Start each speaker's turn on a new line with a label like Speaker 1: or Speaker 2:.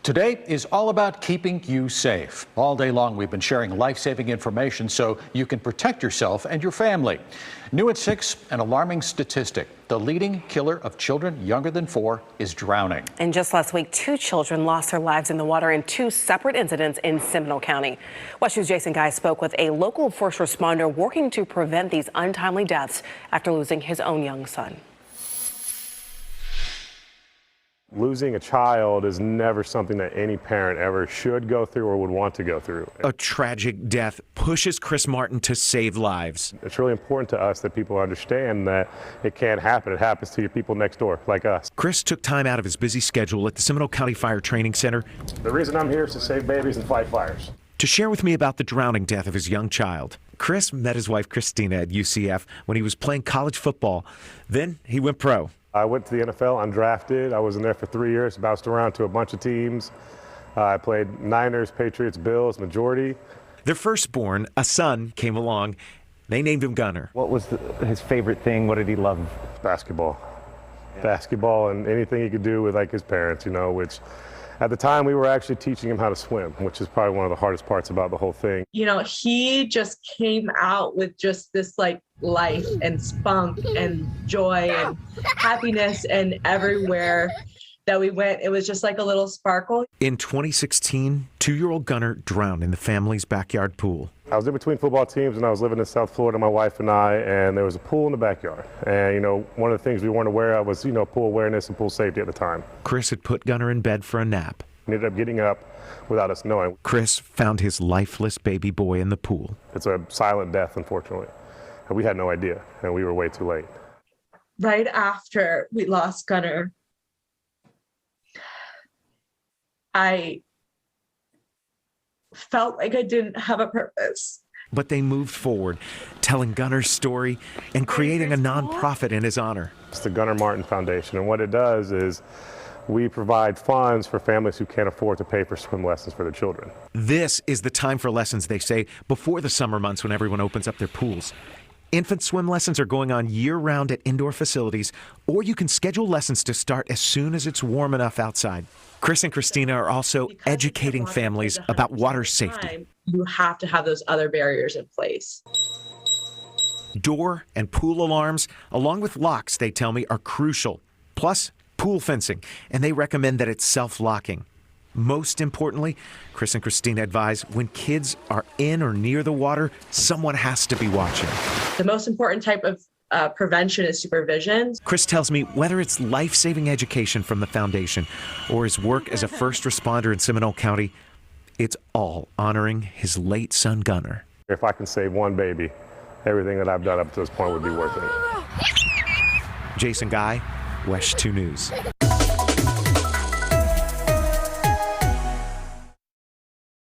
Speaker 1: Today is all about keeping you safe. All day long, we've been sharing life-saving information so you can protect yourself and your family. New at 6, an alarming statistic. The leading killer of children younger than 4 is drowning.
Speaker 2: And just last week, 2 children lost their lives in the water in 2 separate incidents in Seminole County. WESH News' Jason Guy spoke with a local first responder working to prevent these untimely deaths after losing his own young son.
Speaker 3: Losing a child is never something that any parent ever should go through or would want to go through.
Speaker 4: A tragic death pushes Chris Martin to save lives.
Speaker 3: It's really important to us that people understand that it can't happen. It happens to your people next door, like us.
Speaker 4: Chris took time out of his busy schedule at the Seminole County Fire Training Center.
Speaker 3: The reason I'm here is to save babies and fight fires.
Speaker 4: To share with me about the drowning death of his young child. Chris met his wife Christina at UCF when he was playing college football. Then he went pro.
Speaker 3: I went to the NFL undrafted. I was in there for 3 years, bounced around to a bunch of teams. I played Niners, Patriots, Bills, majority.
Speaker 4: Their firstborn, a son, came along. They named him Gunner.
Speaker 5: What was his favorite thing? What did he love?
Speaker 3: Basketball. Basketball and anything he could do with like his parents, which at the time we were actually teaching him how to swim, which is probably one of the hardest parts about the whole thing.
Speaker 6: He just came out with just this life and spunk and joy and happiness, and everywhere that we went, it was just like a little sparkle.
Speaker 4: In 2016, 2-year-old Gunner drowned in the family's backyard pool.
Speaker 3: I was in between football teams and I was living in South Florida, my wife and I, and there was a pool in the backyard. And, one of the things we weren't aware of was, pool awareness and pool safety at the time.
Speaker 4: Chris had put Gunner in bed for a nap.
Speaker 3: He ended up getting up without us knowing.
Speaker 4: Chris found his lifeless baby boy in the pool.
Speaker 3: It's a silent death, unfortunately. And we had no idea, and we were way too late.
Speaker 6: Right after we lost Gunner, I felt like I didn't have a purpose.
Speaker 4: But they moved forward, telling Gunner's story and creating a nonprofit in his honor.
Speaker 3: It's the Gunner Martin Foundation, and what it does is we provide funds for families who can't afford to pay for swim lessons for their children.
Speaker 4: This is the time for lessons, they say, before the summer months when everyone opens up their pools. Infant swim lessons are going on year-round at indoor facilities, or you can schedule lessons to start as soon as it's warm enough outside. Chris and Christina are also educating families about water safety.
Speaker 6: You have to have those other barriers in place.
Speaker 4: Door and pool alarms, along with locks, they tell me, are crucial. Plus, pool fencing, and they recommend that it's self-locking. Most importantly, Chris and Christina advise when kids are in or near the water, someone has to be watching.
Speaker 6: The most important type of prevention is supervision.
Speaker 4: Chris tells me whether it's life-saving education from the foundation or his work as a first responder in Seminole County, it's all honoring his late son, Gunner.
Speaker 3: If I can save one baby, everything that I've done up to this point would be worth it.
Speaker 4: Jason Guy, WESH 2 News.